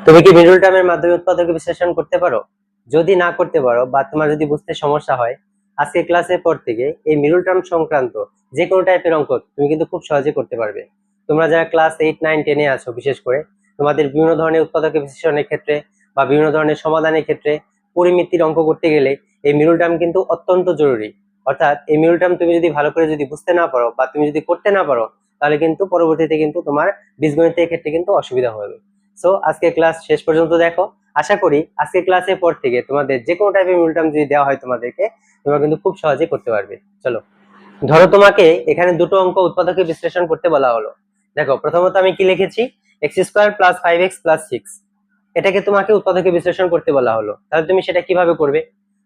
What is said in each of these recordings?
তুমি কি মিডল টার্মের মাধ্যমে উৎপাদক বিশ্লেষণ করতে পারো? যদি না করতে পারো বা তোমার যদি বুঝতে সমস্যা হয়, আজকে ক্লাসের পর থেকে এই মিডল টার্ম সংক্রান্ত যে কোনো টাইপের অঙ্ক তুমি কিন্তু খুব সহজে করতে পারবে। তোমরা যারা ক্লাস 8, 9, 10-এ আছো, বিশেষ করে তোমাদের বিভিন্ন ধরনের উৎপাদক বিশ্লেষণের ক্ষেত্রে বা বিভিন্ন ধরনের সমাধানের ক্ষেত্রে পরিমিতির অঙ্ক করতে গেলে এই মিডল টার্ম কিন্তু অত্যন্ত জরুরি। অর্থাৎ এই মিডল টার্ম তুমি যদি ভালো করে যদি বুঝতে না পারো বা তুমি যদি করতে না পারো, তাহলে কিন্তু পরবর্তীতে কিন্তু তোমার বীজগণিতের ক্ষেত্রে কিন্তু অসুবিধা হবে। সো আজকে ক্লাস শেষ পর্যন্ত দেখো। আশা করি আজকে ক্লাসের পর থেকে তোমাদের যে কোনো টাইপের মিডল টার্ম যদি দেওয়া হয় তোমাদেরকে, তোমরা কিন্তু খুব সহজে করতে পারবে। চলো, ধরো তোমাকে এখানে দুটো অঙ্ক উৎপাদকে বিশ্লেষণ করতে বলা হলো। দেখো, প্রথমত আমি কি লিখেছি, x² + 5x + 6, এটাকে তোমাকে উৎপাদকে বিশ্লেষণ করতে বলা হলো। তাহলে তুমি সেটা কিভাবে করবে?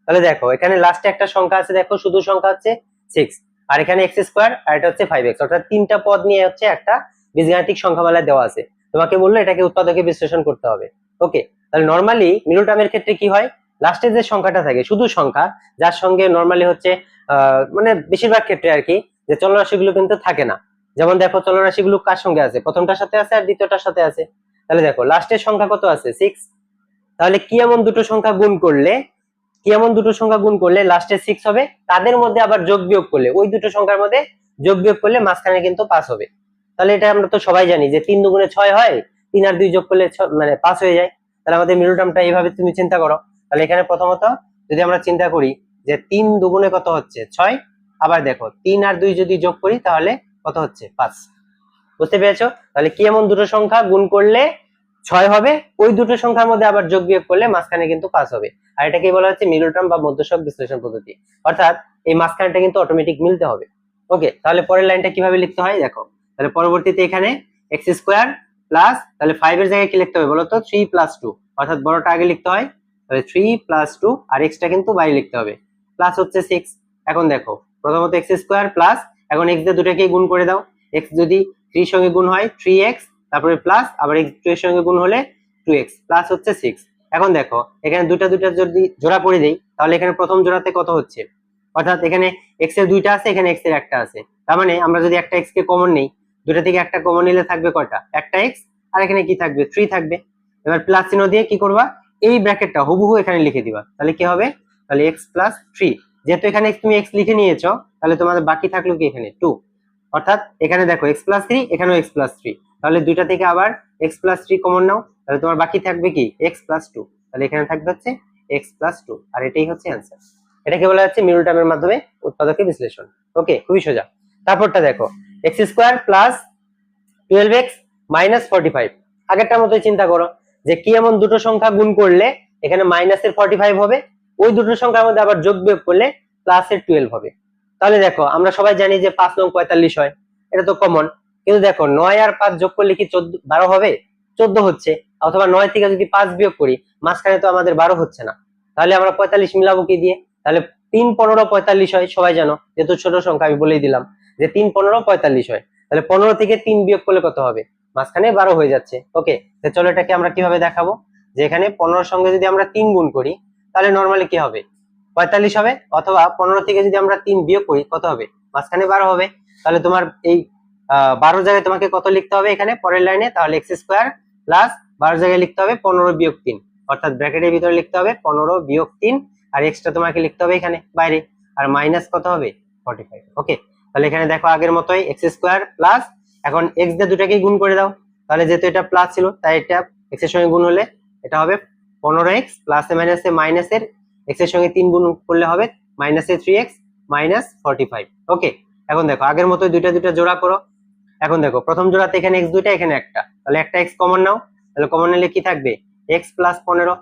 তাহলে দেখো, এখানে লাস্টে একটা সংখ্যা আছে, দেখো শুধু সংখ্যা হচ্ছে 6, আর এখানে x² আর এটা হচ্ছে 5x, অর্থাৎ তিনটা পদ নিয়ে হচ্ছে একটা বীজগাণিতিক সংখ্যামালা দেওয়া আছে। তোমাকে বললো এটাকে উৎপাদকে বিশ্লেষণ করতে হবে। ওকে, তাহলে নরমালি মিডল টার্মের ক্ষেত্রে কি হয়, লাস্টে যে সংখ্যাটা থাকে শুধু সংখ্যা, যার সঙ্গে নরমালি হচ্ছে মানে বেশিরভাগ ক্ষেত্রে আর কি, যে চলরাশিগুলো কিন্তু থাকে না। যেমন দেখো, চলরাশিগুলো কার সঙ্গে আছে, প্রথমটার সাথে আছে আর দ্বিতীয়টার সাথে আছে। তাহলে দেখো লাস্টের সংখ্যা কত আছে, 6। তাহলে কি এমন দুটো সংখ্যা গুণ করলে লাস্টে 6 হবে, তাদের মধ্যে আবার যোগ বিয়োগ করলে, ওই দুটো সংখ্যার মধ্যে যোগ বিয়োগ করলে মাঝখানে কিন্তু 5 হবে। তাহলে এটা আমরা তো সবাই জানি যে 3 দুগুণে 6 হয়, 3 আর 2 যোগ করলে মানে 5 হয়ে যায়। তাহলে আমাদের মিডল টার্মটা এইভাবে তুমি চিন্তা করো। তাহলে এখানে প্রথমত যদি আমরা চিন্তা করি যে 3 দুগুণে কত হচ্ছে 6, আবার দেখো 3 আর 2 যদি যোগ করি তাহলে কত হচ্ছে 5। বুঝতে পেরেছো? তাহলে কি এমন দুটো সংখ্যা গুণ করলে 6 হবে, ওই দুটো সংখ্যার মধ্যে আবার যোগ বিয়োগ করলে মাঝখানে কিন্তু 5 হবে। আর এটাকে বলা হচ্ছে মিডল টার্ম বা মধ্যসক বিশ্লেষণ পদ্ধতি। অর্থাৎ এই মাঝখানটা কিন্তু অটোমেটিক মিলতে হবে। ওকে, তাহলে পরের লাইনটা কিভাবে লিখতে হয় দেখো। তাহলে পরবর্তীতে এখানে x² প্লাস, তাহলে 5 এর জায়গায় কি লিখতে হবে বলো তো, 3 + 2, অর্থাৎ বড়টা আগে লিখতে হয়। তাহলে 3 + 2 আর x টা কিন্তু বাইরে লিখতে হবে, প্লাস হচ্ছে 6। এখন দেখো, প্রথমত x² প্লাস, এখন x দিয়ে দুটাকে গুণ করে দাও। x যদি 3 সঙ্গে গুণ হয় 3x, তারপরে প্লাস, আবার x 2 এর সঙ্গে গুণ হলে 2x, প্লাস হচ্ছে 6। এখন দেখো, এখানে দুটা যদি জোড়া করে দেই, তাহলে এখানে প্রথম জোড়াতে কত হচ্ছে, অর্থাৎ এখানে x এর দুইটা আছে, এখানে x এর একটা আছে। তার মানে আমরা যদি একটা x কে কমন নেই, দুটা থেকে একটা কমন নিলে থাকবে কয়টা, একটা x, আর এখানে কি থাকবে, 3 থাকবে। এবার প্লাস চিহ্ন দিয়ে কি করবা, এই ব্র্যাকেটটা হুবহু এখানে লিখে দিবা। তাহলে কি হবে, তাহলে x + 3, যেহেতু এখানে তুমি x লিখে নিয়েছো, তাহলে তোমাদের বাকি থাকলো কি এখানে 2। অর্থাৎ এখানে দেখো x + 3, এখানেও x + 3, তাহলে দুইটা থেকে আবার x + 3 কমন নাও, তাহলে তোমার বাকি থাকবে কি x + 2, তাহলে এখানে থাকবে হচ্ছে x + 2, আর এটাই হচ্ছে অ্যান্সার। এটাকে বলা হচ্ছে মিডল টার্মের মাধ্যমে উৎপাদকের বিশ্লেষণ। ওকে, খুবই সোজা। তারপরটা দেখো, x² + 12x - 45, আগেরটার মতোই চিন্তা করো যে কি এমন দুটো সংখ্যা গুণ করলে এখানে মাইনাসের 45 হবে, ওই দুটো সংখ্যার মধ্যে আবার যোগ বিয়োগ করলে প্লাসের 12 হবে। তাহলে দেখো, আমরা সবাই জানি যে 5 নং 45 হয়, এটা তো কমন। কিন্তু দেখো 9 আর 5 যোগ করলে কি 12 হবে? 14 হচ্ছে। অথবা 9 থেকে যদি 5 বিয়োগ করি, মাঝখানে তো আমাদের 12 হচ্ছে না, তাহলে আমরা 45 মিলাবো কি দিয়ে? তাহলে 3 15 45 হয়, সবাই জানো, যেহেতু ছোট সংখ্যা আমি বলেই দিলাম যে 3 15 45 হয়। তাহলে 15 থেকে 3 বিয়োগ করলে কত হবে, মাঝখানে 12 হয়ে যাচ্ছে। ওকে, তো চলো এটাকে আমরা কিভাবে দেখাবো, যে এখানে 15 সঙ্গে যদি আমরা 3 গুণ করি, তাহলে নরমালি কি হবে, 45 হবে। অথবা 15 থেকে যদি আমরা 3 বিয়োগ করি, কত হবে, মাঝখানে 12 হবে। তাহলে তোমার এই 12 জায়গায় তোমাকে কত লিখতে হবে এখানে পরের লাইনে, তাহলে x² প্লাস 12 জায়গায় লিখতে হবে 15 বিয়োগ 3, অর্থাৎ ব্র্যাকেটের ভিতরে লিখতে হবে 15 বিয়োগ 3, আর এক্সট্রা তোমাকে লিখতে হবে এখানে বাইরে, আর মাইনাস কত হবে 45। ওকে, তাহলে এখানে দেখো আগের মতোই x² প্লাস, এখন x দিয়ে দুটাকেই গুণ করে দাও। তাহলে যেহেতু এটা প্লাস ছিল, তাই এটা x এর সঙ্গে গুণ হলে এটা হবে 15x, প্লাসে মাইনাসে মাইনাসের x এর সঙ্গে 3 গুণ করলে হবে মাইনাসে 3x - 45। ওকে, এখন দেখো আগের মতোই দুইটা জোড়া করো। এখন দেখো প্রথম জোড়াতে এখানে x দুইটা, এখানে একটা, তাহলে একটা x কমন নাও। তাহলে কমন নিলে কি থাকবে, x + 15।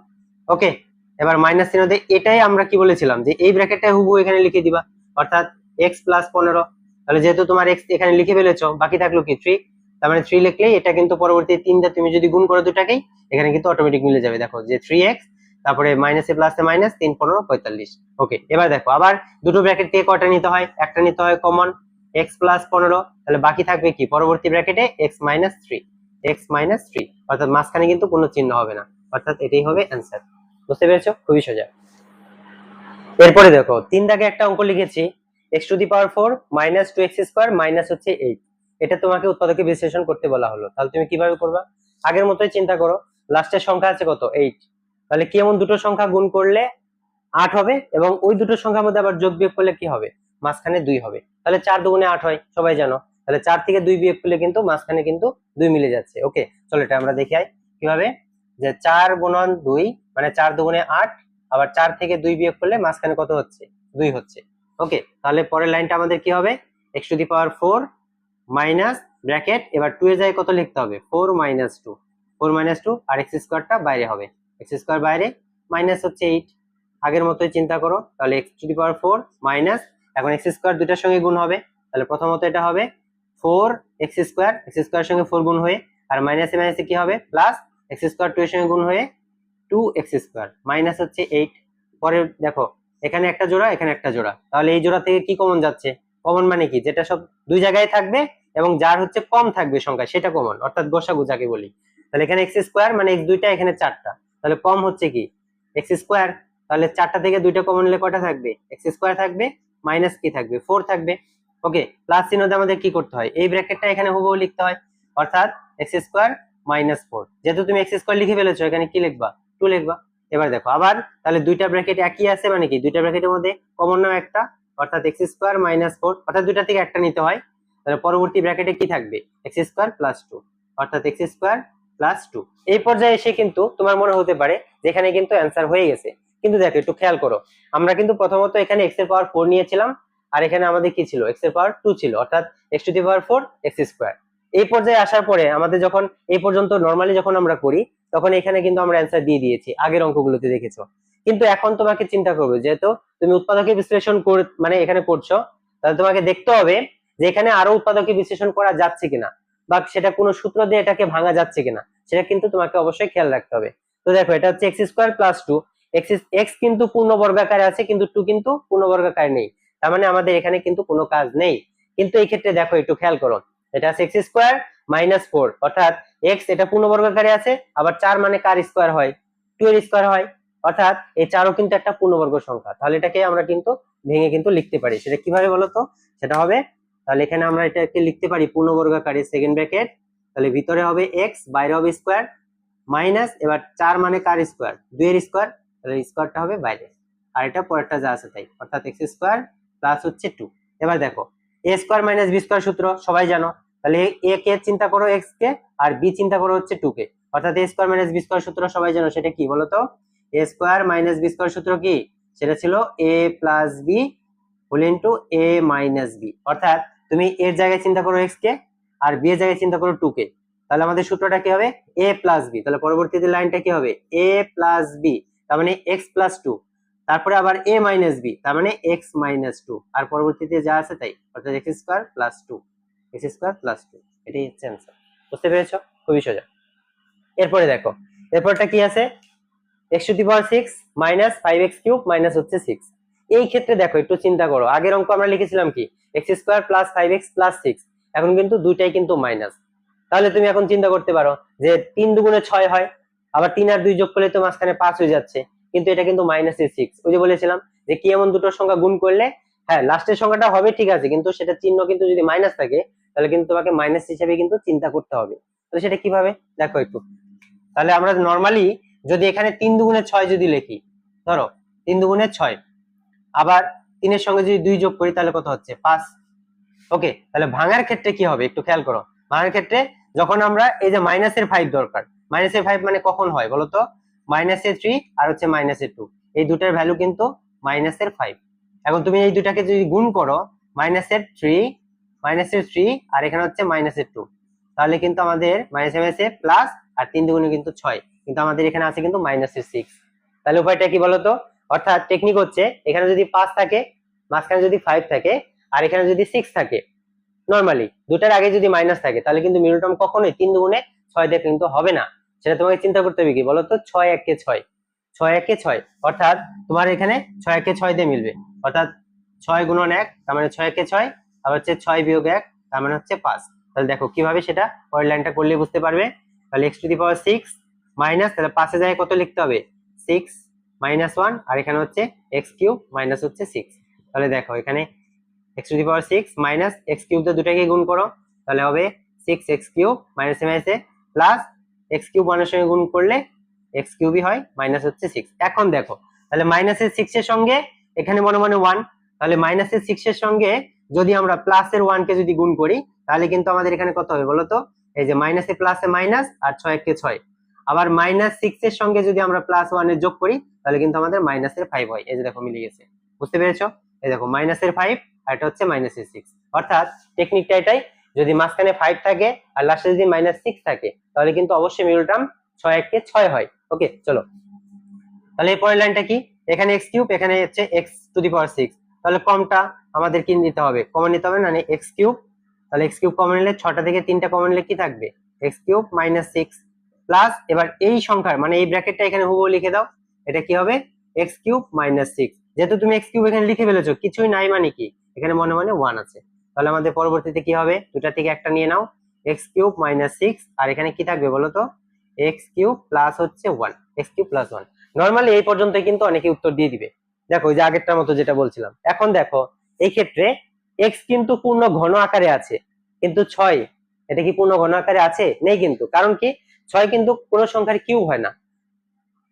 ওকে, এবার মাইনাস চিহ্ন দিয়ে, এটাই আমরা কি বলেছিলাম যে এই ব্র্যাকেটটা হুবহু এখানে লিখে দিবা, অর্থাৎ x + 15। তাহলে যেহেতু তোমার x এখানে লিখে ফেলেছো, বাকি থাকলো কি 3, তার মানে 3 লিখলেই এটা কিন্তু পরবর্তী 3টা তুমি যদি গুণ করো দুটাকেই, এখানে কিন্তু অটোমেটিক মিলে যাবে। দেখো যে 3x, তারপরে মাইনাসে প্লাসে মাইনাস, 3 15 45। ওকে, এবার দেখো আবার দুটো ব্র্যাকেট থেকে কয়টা নিতে হয়, একটা নিতে হয় কমন, x + 15, তাহলে বাকি থাকবে কি পরবর্তী ব্র্যাকেটে x - 3, x - 3, অর্থাৎ মাঝখানে কিন্তু কোনো চিহ্ন হবে না, অর্থাৎ এটাই হবে অ্যান্সার। বুঝতে পেরেছো? খুবই সোজা। এরপরে দেখো 3 দাগে একটা অঙ্ক লিখেছি, x⁴ - 2x² মাইনাস হচ্ছে 8, এটা তোমাকে উৎপাদকে বিশ্লেষণ করতে বলা হলো। তাহলে তুমি কিভাবে করবা, আগের মতোই চিন্তা করো লাস্টের সংখ্যা আছে কত 8, তাহলে কি এমন দুটো সংখ্যা গুণ করলে 8 হবে, এবং ওই দুটো সংখ্যার মধ্যে আবার যোগ বিয়োগ করলে কি হবে, মাঝখানে 2 হবে। তাহলে 4 দুগুণে 8 হয়, সবাই জানো। তাহলে 4 থেকে 2 বিয়োগ করলে কিন্তু মাঝখানে কিন্তু 2 মিলে যাচ্ছে। ওকে, চলো এটা আমরা দেখি কিভাবে, যে 4 গুণন 2 মানে 4 দুগুণে 8, আবার 4 থেকে 2 বিয়োগ করলে মাঝখানে কত হচ্ছে, 2 হচ্ছে। ওকে, তাহলে পরের লাইনটা আমাদের কি হবে, x to the power 4 minus bracket, এবার 2 এর জায়গায় কত লিখতে হবে, 4 মাইনাস 2, 4 মাইনাস 2, আর x স্কয়ারটা বাইরে হবে, x স্কয়ার বাইরে, মাইনাস হচ্ছে 8, আগের মতোই চিন্তা করো। তাহলে x to the power 4 minus, এখন x স্কয়ার দুইটার সঙ্গে গুণ হবে, তাহলে প্রথমত এটা হবে 4x স্কয়ার, x স্কয়ার সঙ্গে 4 গুণ হয়ে, আর মাইনাসে মাইনাসে কি হবে, প্লাস x স্কয়ার 2 এর সঙ্গে গুণ হয়ে 2x স্কয়ার, মাইনাস হচ্ছে 8। পরে দেখো এখানে একটা জোড়া, এখানে একটা জোড়া, তাহলে এই জোড়া থেকে কি কমন যাচ্ছে, কমন মানে কি, যেটা সব দুই জায়গায় থাকবে এবং যার হচ্ছে কম থাকবে সংখ্যা সেটা কমন, অর্থাৎ গসাগু যাকে বলি। তাহলে এখানে x স্কয়ার মানে x দুইটা, এখানে 4টা, তাহলে কম হচ্ছে কি x স্কয়ার, তাহলে 4টা থেকে 2টা কমন নিলে কয়টা থাকবে, x স্কয়ার থাকবে, মাইনাস কি থাকবে, 4 থাকবে। ওকে, প্লাস চিহ্নতে আমাদের কি করতে হয়, এই ব্র্যাকেটটা এখানে হুবহু লিখতে হয়, অর্থাৎ x স্কয়ার মাইনাস 4, যেহেতু তুমি x স্কয়ার লিখে ফেলেছো এখানে কি লিখবা, 2 লিখবা। এবার দেখো আবার, তাহলে দুইটা ব্র্যাকেট একই আছে মানে কি, দুইটা ব্র্যাকেটের মধ্যে কমন নাও একটা, অর্থাৎ x স্কয়ার মাইনাস 4, অর্থাৎ দুইটা থেকে একটা নিতে হয়। তাহলে পরবর্তী ব্র্যাকেটে কি থাকবে, x স্কয়ার প্লাস 2, অর্থাৎ x স্কয়ার প্লাস 2। এই পর্যায়ে এসে কিন্তু তোমার মনে হতে পারে যেখানে কিন্তু অ্যান্সার হয়ে গেছে, কিন্তু দেখো একটু খেয়াল করো, আমরা কিন্তু প্রথমত এখানে x এর পাওয়ার 4 নিয়েছিলাম, আর এখানে আমাদের কি ছিল, x এর পাওয়ার 2 ছিল, অর্থাৎ x to the power 4 x square. এই পর্যায়ে আসার পরে আমাদের যখন এই পর্যন্ত নরমালি যখন আমরা করি, তখন এখানে কিন্তু আমরা অ্যান্সার দিয়ে দিয়েছি, আগের অঙ্কগুলোতে দেখেছো। কিন্তু এখন তোমাকে চিন্তা করবে, যেহেতু তুমি উৎপাদকে বিশ্লেষণ মানে এখানে করছো, তাহলে তোমাকে দেখতে হবে যে এখানে আরো উৎপাদকে বিশ্লেষণ করা যাচ্ছে কিনা, বা সেটা কোনো সূত্র দিয়ে এটাকে ভাঙা যাচ্ছে কিনা, সেটা কিন্তু তোমাকে অবশ্যই খেয়াল রাখতে হবে। তো দেখো এটা হচ্ছে x স্কয়ার প্লাস 2, x কিন্তু পূর্ণবর্গাকারে আছে, কিন্তু 2 কিন্তু পূর্ণবর্গাকারে নেই, তার মানে আমাদের এখানে কিন্তু কোনো কাজ নেই। কিন্তু এই ক্ষেত্রে দেখো একটু খেয়াল করো, এটা আছে x স্কয়ার মাইনাস 4, অর্থাৎ x এটা পূর্ণবর্গাকারে আছে, আবার 4 মানে কার স্কয়ার হয়, 2 এর স্কয়ার হয়, অর্থাৎ এই 4ও কিন্তু একটা পূর্ণবর্গ সংখ্যা। তাহলে এটাকে আমরা কিন্তু ভেঙে কিন্তু লিখতে পারি, সেটা কিভাবে বলো তো, সেটা হবে, তাহলে এখানে আমরা এটাকে লিখতে পারি পূর্ণবর্গাকারে, সেকেন্ড ব্র্যাকেট, তাহলে ভিতরে হবে x, বাইরে হবে স্কয়ার, মাইনাস, এবার 4 মানে কার স্কয়ার, 2 এর স্কয়ার, তাহলে স্কয়ারটা হবে বাইরে, আর এটা পরেরটা যা আছে তাই, অর্থাৎ x স্কয়ার প্লাস হচ্ছে 2। এবার দেখো a square minus b square সূত্র সবাই জানো, তাহলে a কে চিন্তা করো x কে, আর b চিন্তা করো হচ্ছে 2 কে, অর্থাৎ a square minus b square সূত্র সবাই জানো, সেটা কি বলতো, a square minus b square সূত্র কি, সেটা ছিল a plus b whole into a minus b, অর্থাৎ তুমি এর জায়গায় চিন্তা করো x কে, আর b এর জায়গায় চিন্তা করো 2 কে, তাহলে আমাদের সূত্রটা কি হবে, a প্লাস b, তাহলে পরবর্তীতে লাইনটা কি হবে, a প্লাস b, তার মানে x প্লাস 2, তারপরে আবার a মাইনাস b, তার মানে x মাইনাস 2, আর পরবর্তীতে যা আছে তাই, অর্থাৎ x square plus 2, x square plus 2, এটাই হচ্ছে অ্যান্সার। বুঝতে পেরেছো, খুবই সোজা। এরপরে দেখো এরপরটা কি আছে, x to the power 6 minus 5x cube minus হচ্ছে 6। এই ক্ষেত্রে দেখো একটু চিন্তা করো, আগের অঙ্ক আমরা লিখেছিলাম কি, x square plus 5x plus 6, এখন কিন্তু দুইটাই কিন্তু মাইনাস। তাহলে তুমি এখন চিন্তা করতে পারো যে 3 দুগুণে 6 হয়, আবার 3 আর 2 যোগ করলে তো মাঝখানে 5 হয়ে যাচ্ছে, কিন্তু এটা কিন্তু মাইনাসের 6। ওই যে বলেছিলাম যে কি এমন দুটো সংখ্যা গুণ করলে, হ্যাঁ লাস্টের সংখ্যাটা হবে ঠিক আছে, কিন্তু সেটা চিহ্ন কিন্তু যদি মাইনাস থাকে, তাহলে কিন্তু তোমাকে মাইনাস হিসেবে কিন্তু চিন্তা করতে হবে। তাহলে সেটা কিভাবে দেখো একটু, তাহলে আমরা নরমালি যদি এখানে 3 দুগুণে 6 যদি লিখি, ধরো 3 দুগুণে 6, আবার 3 এর সঙ্গে যদি 2 যোগ করি তাহলে কত হচ্ছে 5। ওকে, তাহলে ভাঙার ক্ষেত্রে কি হবে একটু খেয়াল করো, ভাঙার ক্ষেত্রে যখন আমরা এই যে মাইনাসের 5 দরকার, মাইনাসের 5 মানে কখন হয় বলতো, মাইনাসের 3 আর হচ্ছে মাইনাসের 2, এই দুটার ভ্যালু কিন্তু মাইনাসের 5। এখন তুমি এই দুটাকে যদি গুণ করো, মাইনাসের 3 আর এখানে হচ্ছে মাইনাসের 2, তাহলে কিন্তু আমাদের মাইনাসে মাইনাসে প্লাস, আর 3 দুগুণে কিন্তু 6, কিন্তু আমাদের এখানে আছে কিন্তু মাইনাসের 6। তাহলে উপায়টা কি বলতো, অর্থাৎ টেকনিক হচ্ছে এখানে যদি 5 থাকে, মাঝখানে যদি 5 থাকে, আর এখানে যদি 6 থাকে, নরমালি দুটার আগে যদি মাইনাস থাকে, তাহলে কিন্তু মিডল টার্ম কখনোই 3 দুগুণে 6 দিয়ে কিন্তু হবে না। সেটা তোমাকে চিন্তা করতে হবে কি বলতো, 6 একে 6, 6 একে 6, অর্থাৎ তোমার এখানে 6 একে 6 দিয়ে মিলবে, অর্থাৎ 6 গুণন 1, তার মানে 6 একে 6, আবার হচ্ছে 6 বিয়োগ 1, তার মানে হচ্ছে 5। তাহলে দেখো কিভাবে সেটা পরের লাইনটা করলে বুঝতে পারবে। তাহলে x to the power 6 minus, তাহলে 5 এর জায়গায় কত লিখতে হবে, 6 মাইনাস 1, আর এখানে হচ্ছে x কিউব মাইনাস হচ্ছে 6। তাহলে দেখো এখানে x to the power 6 minus x cube দিয়ে দুটাকে গুণ করো, তাহলে হবে 6x কিউব মাইনাসে মাইনাসে প্লাস, এক্স কিউব 1 এর সঙ্গে গুণ করলে এক্স কিউবই হয়, মাইনাস হচ্ছে 6। এখন দেখো তাহলে মাইনাসের 6 এর সঙ্গে এখানে মনে মনে 1, তাহলে মাইনাসের 6 এর সঙ্গে যদি আমরা প্লাসের 1 কে যদি গুণ করি তাহলে কিন্তু আমাদের এখানে কত হবে বলো তো? এই যে মাইনাসে প্লাসে মাইনাস আর 6 কে 6, আবার মাইনাস 6 এর সঙ্গে যদি আমরা প্লাস 1 এর যোগ করি তাহলে কিন্তু আমাদের মাইনাসের 5 হয়। এই যে দেখো মিলে গেছে, বুঝতে পেরেছো? এই দেখো মাইনাসের 5 আর এটা হচ্ছে মাইনাসের 6। অর্থাৎ টেকনিকটা এটাই, যদি মাঝখানে 5 থাকে আর লাস্টে যদি মাইনাস 6 থাকে তাহলে কিন্তু অবশ্যই মিডল টার্ম 6 কে 6 হয়। ওকে চলো, তাহলে এই পরের লাইনটা কি? এখানে এক্স কিউব, এখানে হচ্ছে এক্স টু দি পাওয়ার 6, তাহলে কমটা আমাদের কি নিতে হবে? কমন নিতে হবে, মানে এক্স কিউব। তাহলে এক্স কিউব কমন নিলে 6টা থেকে 3টা কমন নিলে কি থাকবে? এক্স কিউব মাইনাস 6 প্লাস, এবার এই সংখ্যার মানে এই ব্র্যাকেটটা এখানে হুবহু লিখে দাও, এটা কি হবে? X cube minus 6। যেহেতু তুমি এক্স কিউব এখানে লিখে ফেলেছো, কিছুই নাই মানে কি এখানে মনে মনে 1 আছে, তাহলে আমাদের পরবর্তীতে কি হবে? দুটা থেকে একটা নিয়ে নাও, এক্স কিউব মাইনাস 6, আর এখানে কি থাকবে বলো তো? এক্স কিউব প্লাস হচ্ছে 1, এক্স কিউব প্লাস 1। নরমালি এই পর্যন্ত কিন্তু অনেকে উত্তর দিয়ে দিবে। দেখো ওই যে আগেরটার মতো যেটা বলছিলাম। এখন দেখো এই ক্ষেত্রে এক্স কিন্তু পূর্ণ ঘন আকারে আছে, কিন্তু 6 এটা কি পূর্ণ ঘন আকারে আছে? নেই কিন্তু। কারণ কি? 6 কিন্তু কোন সংখ্যার কিউব হয় না।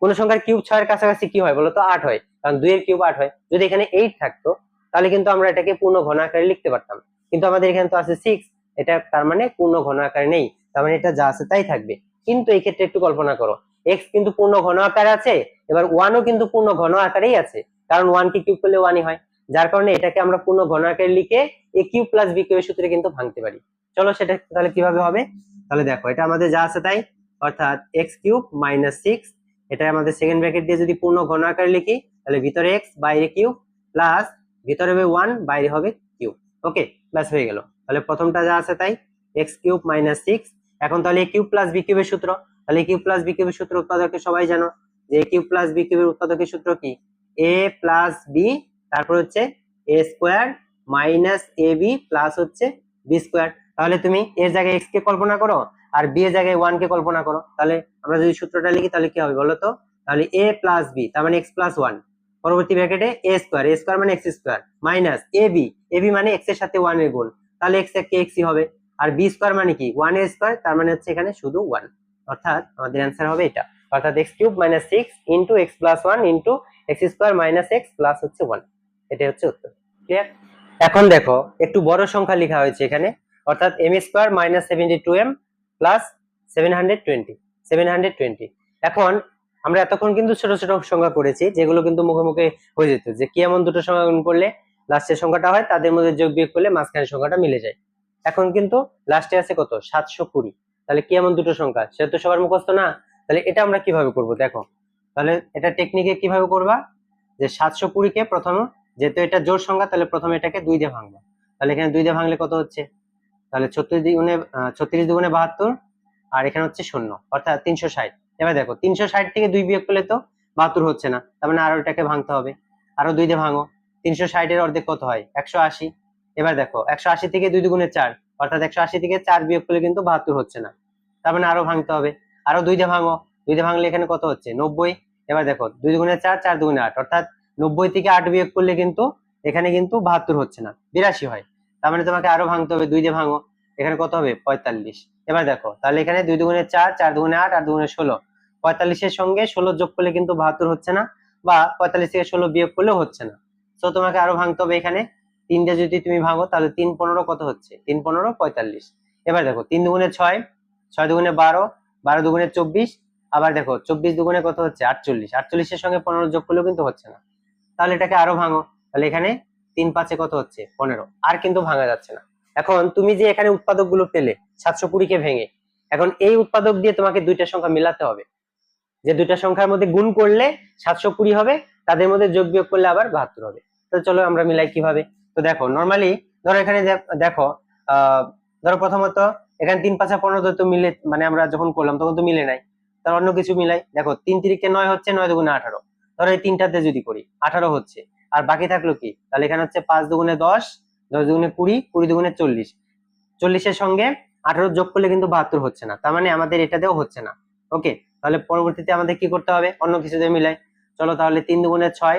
কোন সংখ্যার কিউব 6 এর কাছাকাছি কি হয় বলতো? 8 হয়, কারণ 2 এর কিউব 8 হয়। যদি এখানে 8 থাকতো তাহলে কিন্তু আমরা এটাকে পূর্ণ ঘন আকারে লিখতে পারতাম, কিন্তু আমাদের এখানে তো আছে 6, এটা তার মানে পূর্ণ ঘন আকারে নেই, তার মানে এটা যা আছে তাই থাকবে। কিন্তু এই ক্ষেত্রে একটু কল্পনা করো, এক্স কিন্তু পূর্ণ ঘন আকারে আছে, এবার 1 ও কিন্তু পূর্ণ ঘন আকারেই আছে, কারণ 1 কে কিউব করলে 1ই হয়, যার কারণে এটাকে আমরা পূর্ণ ঘন আকারে লিখে a কিউব প্লাস b কিউবের সূত্রে কিন্তু ভাঙতে পারি। চলো সেটা তাহলে কিভাবে হবে? তাহলে দেখো এটা আমাদের যা আছে তাই, অর্থাৎ এক্স কিউব মাইনাস 6, এটা আমাদের সেকেন্ড ব্র্যাকেট দিয়ে যদি পূর্ণ ঘন আকারে লিখি তাহলে ভিতরে x বাইরে কিউব প্লাস ভিতরে হবে 1 বাইরে হবে কিউব। ওকে, ব্যাস হয়ে গেল। তাহলে প্রথমটা যা আছে তাই, x কিউব মাইনাস 6। এখন তাহলে a কিউব প্লাস b কিউবের সূত্র, তাহলে a কিউব প্লাস b কিউবের সূত্র উৎপাদকে সবাই জানো যে a কিউব প্লাস b কিউবের উৎপাদকের সূত্র কি? a প্লাস b, তারপর হচ্ছে a square minus ab plus হচ্ছে b স্কয়ার। তাহলে তুমি এর জায়গায় x কে কল্পনা করো আর b এর জায়গায় 1 কে কল্পনা করো, তাহলে আমরা যদি সূত্রটা লিখি তাহলে কি হবে বলো তো? তাহলে a প্লাস b তার মানে x প্লাস 1, পরবর্তী ব্র্যাকেটে a স্কয়ার মানে x স্কয়ার মাইনাস ab মানে x এর সাথে 1 এর গুণ, তাহলে x কে x ই হবে, আর b স্কয়ার মানে কি 1 এর স্কয়ার, তার মানে হচ্ছে এখানে শুধু 1। অর্থাৎ আমাদের অ্যানসার হবে এটা, অর্থাৎ x cube minus 6 into x plus 1 into x square minus x plus হচ্ছে 1, এটাই হচ্ছে উত্তর। ক্লিয়ার? এখন দেখো একটু বড় সংখ্যা লেখা হয়েছে এখানে, অর্থাৎ m square minus 72m plus 720। এখন আমরা এতক্ষণ কিন্তু ছোট ছোট সংখ্যা করেছি, যেগুলো কিন্তু মুখে মুখে হয়ে যেত, যে কি এমন দুটো সংখ্যা গুণ করলে লাস্টের সংখ্যাটা হয়, তাদের মধ্যে যোগ বিয়োগ করলে মাঝখানের সংখ্যাটা মিলে যায়। এখন কিন্তু লাস্টে আছে কত? 720। তাহলে কি এমন দুটো সংখ্যা, সেটা তো সবার মুখস্থ না। তাহলে এটা আমরা কিভাবে করব দেখো, তাহলে এটা টেকনিকে কিভাবে করবা, যে 720 কে প্রথম, যেহেতু এটা জোড় সংখ্যা তাহলে প্রথমে এটাকে 2 দিয়ে ভাঙবা। তাহলে এখানে 2 দিয়ে ভাঙলে কত হচ্ছে? তাহলে 36 দ্বিগুণে 72, আর এখানে হচ্ছে 0, অর্থাৎ 360। এবার দেখো 360 থেকে 2 বিয়োগ করলে তো 72 হচ্ছে না, তার মানে আরো এটাকে ভাঙতে হবে, আরো 2 দিয়ে ভাঙো। 360 এর অর্ধেক কত হয়? 180। এবার দেখো 180 থেকে 2 দুগুণে 4, অর্থাৎ 180 থেকে 4 বিয়োগ করলে কিন্তু 72 হচ্ছে না, তার মানে আরো ভাঙতে হবে, আরো 2 দিয়ে ভাঙো। 2 দিয়ে ভাঙলে এখানে কত হচ্ছে? 90। এবার দেখো 2 দুগুণে 4, 4 দুগুণে 8, অর্থাৎ 90 থেকে 8 বিয়োগ করলে কিন্তু এখানে কিন্তু 72 হচ্ছে না, 82 হয়, তার মানে তোমাকে আরো ভাঙতে হবে, 2 দিয়ে ভাঙো, এখানে কত হবে? 45। এবার দেখো তাহলে এখানে 2 দুগুণে 4, 4 দুগুণে 8, 8 দুগুণে 16, 45 এর সঙ্গে 16 যোগ করলে কিন্তু 72 হচ্ছে না, বা 45 থেকে 16 বিয়োগ করলেও হচ্ছে না, তো তোমাকে আরো ভাঙতে হবে। এখানে 3 দিয়ে যদি তুমি ভাঙো তাহলে 3 15 কত হচ্ছে? 3 15 45। এবার দেখো 3 দুগুণে 6, 6 দুগুণে 12, 12 দুগুণে 24, আবার দেখো 24 দুগুণে কত হচ্ছে? 48, 48 এর সঙ্গে 15 যোগ করলেও কিন্তু হচ্ছে না, তাহলে এটাকে আরো ভাঙো। তাহলে এখানে 3 5 কত হচ্ছে? 15, আর কিন্তু ভাঙা যাচ্ছে না। এখন তুমি যে এখানে উৎপাদক গুলো পেলে 720 কে ভেঙে, এখন এই উৎপাদক দিয়ে তোমাকে দুইটা সংখ্যা মিলাতে হবে, যে দুইটা সংখ্যার মধ্যে গুণ করলে 720 হবে, তাদের মধ্যে যোগ বিয়োগ করলে আবার 72 হবে। তো চলো আমরা মিলাই কিভাবে। তো দেখো নরমালি ধরো এখানে দেখো ধরো প্রথমত এখানে 3 5 15 তো মিলে, মানে আমরা যখন করলাম তখন তো মিলে নাই, তার অন্য কিছু মিলাই। দেখো 3 3 9 হচ্ছে, 9 দুগুণে 18, ধরো এই তিনটাতে যদি করি 18 হচ্ছে, আর বাকি থাকলো কি? তাহলে এখানে হচ্ছে 5 দুগুণে 10, 10 দুগুণে 20, 20 দুগুণে 40, 40 এর সঙ্গে 18 যোগ করলে কিন্তু 72 হচ্ছে না, তার মানে আমাদের এটাতেও হচ্ছে না। ওকে, তাহলে পরবর্তীতে আমাদের কি করতে হবে? অন্য কিছু দিয়ে মিলাই। চলো তাহলে 3 দুগুণে 6,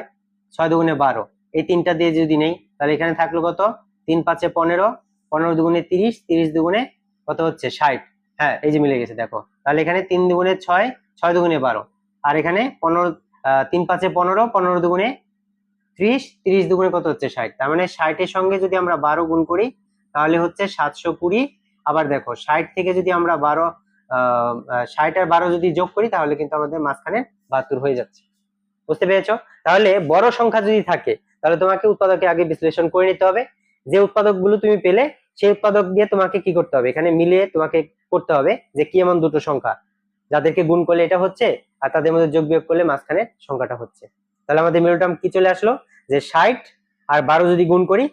6 দুগুণে 12, এই তিনটা দিয়ে যদি নেই তাহলে এখানে থাকলো কত? 3 5 15, 15 দুগুণে 30, 30 দুগুণে কত হচ্ছে? 60, হ্যাঁ এই যে মিলে গেছে দেখো, তাহলে এখানে 3 দুগুণে 6, 6 দুগুণে 12, আর এখানে 15, 3 5 15, 15 দুগুণে 30, 30 দুগুণে কত হচ্ছে 60। তার মানে 60 এর সঙ্গে যদি আমরা 12 গুণ করি তাহলে হচ্ছে 720। আবার দেখো 60 থেকে যদি আমরা 12 60 আর 12 যদি যোগ করি তাহলে কিন্তু আমাদের মাঝখানে 72 হয়ে যাচ্ছে। বুঝতে পেরেছো? তাহলে বড় সংখ্যা যদি থাকে তাহলে তোমাকে উৎপাদকে আগে বিশ্লেষণ করে নিতে হবে। যে উৎপাদক গুলো তুমি পেলে সেই উৎপাদক দিয়ে তোমাকে কি করতে হবে, এখানে মিলিয়ে তোমাকে করতে হবে যে কি এমন দুটো সংখ্যা যাদেরকে গুণ করলে এটা হচ্ছে আর তাদের মধ্যে যোগ বিয়োগ করলে মাঝখানে সংখ্যাটা হচ্ছে। তাহলে আমাদের মিলটার্ম কি চলে আসলো যে 60 আর 12 যদি গুণ করি,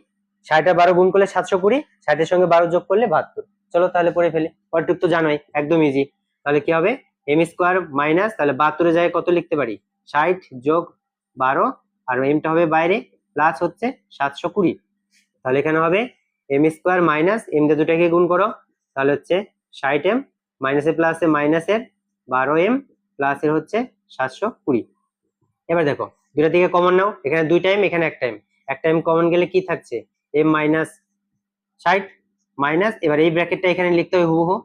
60 আর 12 গুণ করলে 720, 60 এর সঙ্গে 12 যোগ করলে 72। চলো তাহলে পড়ে ফেলি, পরটুক তো জানোই একদম ইজি। তাহলে কি হবে, এম স্কোয়ার মাইনাস, তাহলে 72 এর জায়গায় কত লিখতে পারি, 60 যোগ 12, আর এমটা হবে বাইরে, প্লাস হচ্ছে 720। তাহলে এখানে হবে এম স্কোয়ার মাইনাস এম দিয়ে দুটাকে গুণ করো, তাহলে হচ্ছে 60m, মাইনাসে প্লাসে মাইনাসের 12m, প্লাসের হচ্ছে 720। এবার দেখো দুটা থেকে কমন নাও, এখানে 2 টাইম এখানে 1 টাইম, 1 টাইম কমন গেলে কি থাকছে, m মাইনাস 60 মাইনাস, এবার এই ব্র্যাকেটটা এখানে লিখতে হবে হুবহু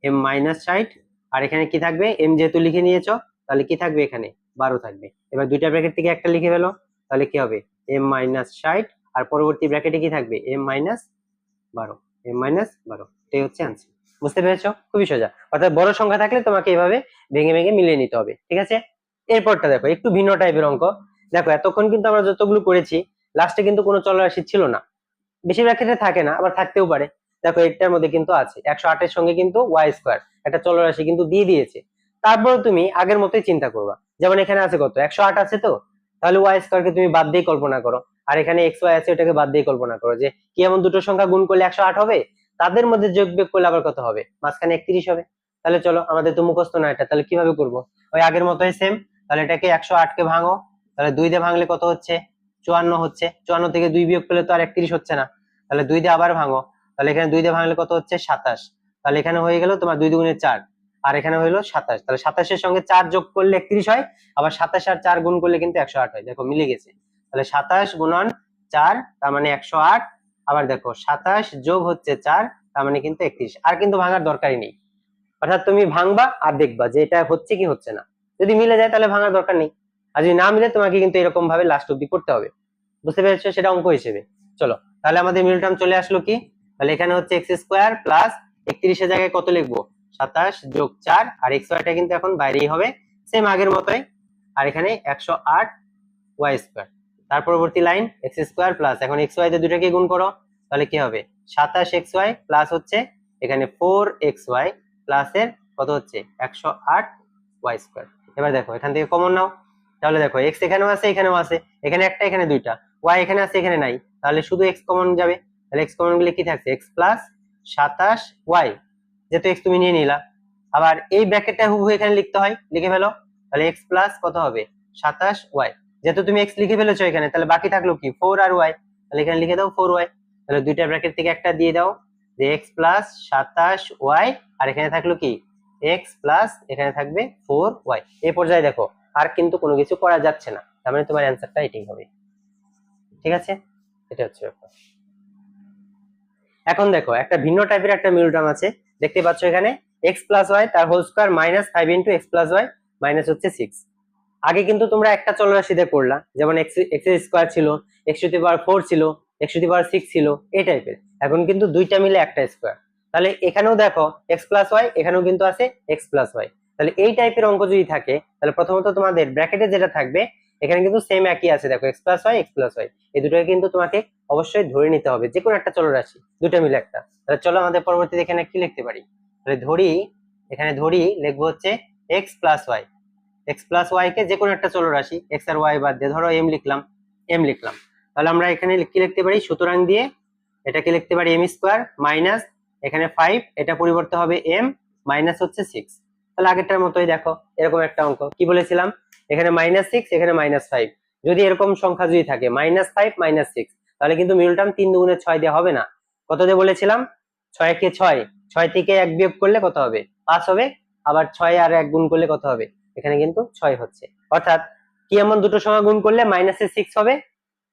m মাইনাস 60, আর এখানে কি থাকবে m যেহেতু লিখে নিয়েছো তাহলে কি থাকবে এখানে 12 থাকবে। এবার দুইটা ব্র্যাকেট থেকে একটা লিখে ফেলো, তাহলে কি হবে m মাইনাস 60, আর পরবর্তী ব্র্যাকেটে কি থাকবে m মাইনাস 12, m মাইনাস 12, এটাই হচ্ছে आंसर। বুঝতে পেরেছো? খুবই সোজা। অর্থাৎ বড় সংখ্যা থাকলে তোমাকে এভাবে ভেঙে ভেঙে মিলিয়ে নিতে হবে, ঠিক আছে? এরপরটা দেখো একটু ভিন্ন টাইপের অঙ্ক। দেখো এতক্ষণ কিন্তু আমরা যতগুলো করেছি লাস্টে কিন্তু কোনো চলরাশি ছিল না, বেশিরভাগ ক্ষেত্রে থাকে না, আবার থাকতেও পারে। দেখো এটার মধ্যে কিন্তু আছে 108 এর সঙ্গে কিন্তু ওয়াই স্কোয়ার একটা চলরাশি কিন্তু দিয়ে দিয়েছে। তারপরে তুমি আগের মতোই চিন্তা করবা, যেমন এখানে আছে কত 108 আছে, তো তাহলে ওয়াই স্কোয়ারকে তুমি বাদ দিয়ে কল্পনা করো, আর এখানে এক্স ওয়াই আছে ওটাকে বাদ দিয়ে কল্পনা করো যে কি এমন দুটো সংখ্যা গুণ করলে 108 হবে, তাদের মধ্যে যোগ বিয়োগ করলে আবার কত হবে, মাঝখানে 31 হবে। তাহলে চলো আমাদের তো মুখস্থ না এটা, তাহলে কিভাবে করব, ওই আগের মতোই সেম। তাহলে এটাকে 108 কে ভাঙো, তাহলে 2 দিয়ে ভাঙলে কত হচ্ছে 54 হচ্ছে, 54 থেকে 2 বিয়োগ করলে তো আর 31 হচ্ছে না, তাহলে 2 দিয়ে আবার ভাঙো, তাহলে এখানে 2 দিয়ে ভাঙলে কত হচ্ছে 27, তাহলে এখানে হয়ে গেল তোমার 2 দুগুণে 4, আর এখানে হইলো 27, তাহলে 27 এর সঙ্গে 4 যোগ করলে 31 হয়, আবার 27 আর 4 গুণ করলে কিন্তু 108 হয়। দেখো মিলে গেছে, তাহলে 27 গুণন 4 তার মানে 108, আবার দেখো 27 যোগ হচ্ছে 4 তার মানে কিন্তু 31, আর কিন্তু ভাঙার দরকারই নেই। অর্থাৎ তুমি ভাঙবা আর দেখবা যে এটা হচ্ছে কি হচ্ছে না, যদি মিলে যায় তাহলে ভাঙার দরকার নেই, আর যদি না মিলে তোমাকে কিন্তু এরকম ভাবে লাস্ট অব্দি করতে হবে। বুঝতে পেরেছো? সেটা অঙ্ক হিসেবে। চলো তাহলে আমাদের মিল টার্ম চলে আসলো কি, তাহলে এখানে হচ্ছে এক্স স্কোয়ার প্লাস 31 এর জায়গায় কত লিখবো 27 যোগ 4, আর এক্স ওয়াইটা কিন্তু এখন বাইরেই হবে সেম আগের মতোই, আর এখানে 108 ওয়াই স্কোয়ার, তার পরবর্তী লাইন এক্স স্কোয়ার প্লাস, এখন এক্স ওয়াই তে দুটাকে গুণ করো, তাহলে কি হবে 27 এক্স ওয়াই প্লাস হচ্ছে এখানে 4 এক্স ওয়াই প্লাস এর কত হচ্ছে 108 ওয়াই স্কোয়ার। এবার দেখো এখান থেকে কমন নাও, তাহলে দেখো এক্স এখানেও আছে এখানেও আছে, এখানে একটা এখানে দুইটা, ওয়াই এখানে আছে এখানে নাই, তাহলে শুধু এক্স কমন যাবে, তাহলে এক্স কমন গেলে কি থাকছে এক্স প্লাস 27 ওয়াই, যেহেতু এক্স তুমি নিয়ে নিলা, আবার এই ব্র্যাকেটটা হুবহু এখানে লিখতে হয়, লিখে ফেলো, তাহলে এক্স প্লাস কত হবে 27 ওয়াই, যেহেতু তুমি এক্স লিখে ফেলেছো এখানে তাহলে বাকি থাকলো কি 4 আর ওয়াই, তাহলে এখানে লিখে দাও 4 ওয়াই, তাহলে দুইটা ব্র্যাকেট থেকে একটা দিয়ে দাও যে এক্স প্লাস 27 ওয়াই, আর এখানে থাকলো কি এক্স প্লাস এখানে থাকবে 4 ওয়াই। এই পর্যায়ে দেখো আর কিন্তু কোনো কিছু করা যাচ্ছে না, তার মানে তোমার অ্যান্সারটা এটাই হবে, ঠিক আছে? এটা হচ্ছে ব্যাপার। এখন দেখো একটা ভিন্ন টাইপের একটা মিডল টার্ম আছে, দেখতে পাচ্ছ এখানে এক্স প্লাস ওয়াই তার whole square minus 5 into x plus y minus হচ্ছে 6। আগে কিন্তু তোমরা একটা চলরাশিতে করলা, যেমন এক্স এর স্কয়ার ছিল, এক্স টু দি পাওয়ার 4 ছিল, এক্স টু দি পাওয়ার 6 ছিল, এই টাইপের। এখন কিন্তু দুইটা মিলে একটা স্কয়ার, তাহলে এখানেও দেখো এক্স প্লাস ওয়াই, এখানেও কিন্তু আছে এক্স প্লাস ওয়াই। তাহলে এই টাইপের অঙ্ক যদি থাকে তাহলে প্রথমত তোমাদের ব্র্যাকেটে যেটা থাকবে এখানে কিন্তু সেম একই আছে, দেখো x plus Y x plus y, এই দুটোকে কিন্তু তোমাকে অবশ্যই ধরে নিতে হবে, যে কোনো একটা চলরাশি দুটো মিলে একটা। তাহলে চলো আমাদের পরবর্তীতে এখানে কি লিখতে পারি, তাহলে ধরি এখানে ধরি লিখবো হচ্ছে X plus Y, x plus Y কে যে কোনো একটা চলরাশি এক্স আর ওয়াই বাদ দিয়ে ধরো এম লিখলাম, এম লিখলাম, তাহলে আমরা এখানে কি লিখতে পারি সুতরাং দিয়ে এটাকে লিখতে পারি এম স্কোয়ার মাইনাস এখানে 5, এটা পরিবর্তে হবে এম মাইনাস হচ্ছে 6। তাহলে আগেরটার মতোই দেখো এরকম একটা অঙ্ক কি বলেছিলাম, এখানে -6 এখানে -5, যদি এরকম সংখ্যা যদি থাকে -5 -6 তাহলে কিন্তু মিডল টার্ম 3 দুগুণে 6 দিয়ে হবে না, কত দিয়ে বলেছিলাম 6 কে 6, 6 থেকে 1 বিয়োগ করলে কত হবে 5 হবে, আবার 6 আর 1 গুণ করলে কত হবে, এখানে কিন্তু 6 হচ্ছে। অর্থাৎ কি এমন দুটো সংখ্যা গুণ করলে -6 হবে,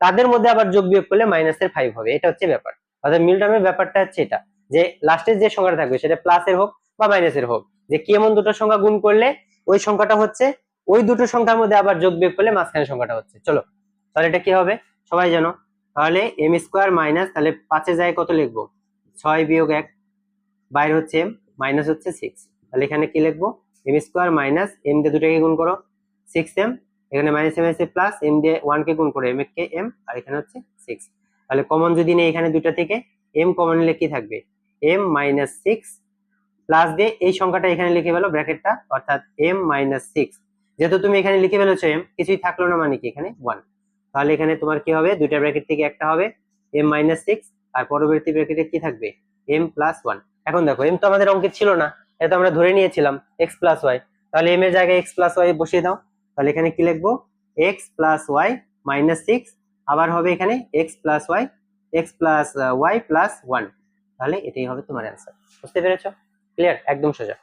তাদের মধ্যে আবার যোগ বিয়োগ করলে -5 হবে, এটা হচ্ছে ব্যাপার। অর্থাৎ মিডল টার্মের ব্যাপারটা হচ্ছে এটা, যে লাস্টের যে সংখ্যাটা থাকবে সেটা প্লাসের হোক বা মাইনাসের হোক, যে কি এমন দুটো সংখ্যা গুণ করলে ওই সংখ্যাটা হচ্ছে, ওই দুটো সংখ্যার মধ্যে আবার যোগ বিয়োগ করলে মাঝখানে সংখ্যাটা হচ্ছে। চলো তাহলে এটা কি হবে সবাই জানো, তাহলে এম স্কোয়ার মাইনাস, তাহলে 5-এর জায়গায় কত লিখবো, 6 বিয়োগ 1, বাইরে হচ্ছে এম, মাইনাস হচ্ছে 6, তাহলে এখানে কি লিখবো, এম স্কোয়ার মাইনাস এম দিয়ে দুটাকে গুণ করো 6m, এখানে মাইনাস এম আছে প্লাস এম দিয়ে 1 কে গুণ করো এম কে এম, আর এখানে হচ্ছে 6। তাহলে কমন যদি নেই এখানে দুটা থেকে, এম কমন নিলে কি থাকবে, এম মাইনাস 6 প্লাস দিয়ে এই সংখ্যাটা এখানে লিখে ফেলো ব্র্যাকেটটা, অর্থাৎ এম মাইনাস 6, যেহেতু তুমি এখানে লিখে ফেলেছো এম, কিছুই থাকলো না মানে কি এখানে 1, তাহলে এখানে তোমার কি হবে, দুইটা ব্র্যাকেট থেকে একটা হবে এম মাইনাস 6, আর পরবর্তী ব্র্যাকেটে কি থাকবে, এম প্লাস 1। এখন দেখো এম তো আমাদের অঙ্কে ছিল না, এটা তো আমরা ধরে নিয়েছিলাম এক্স প্লাস ওয়াই, তাহলে এম এর জায়গায় এক্স প্লাস ওয়াই বসিয়ে দাও, তাহলে এখানে কি লিখবো, এক্স প্লাস ওয়াই মাইনাস 6, আবার হবে এখানে x plus Y, x plus y plus 1, তাহলে এটাই হবে তোমার অ্যান্সার। বুঝতে পেরেছো? ক্লিয়ার, একদম সোজা।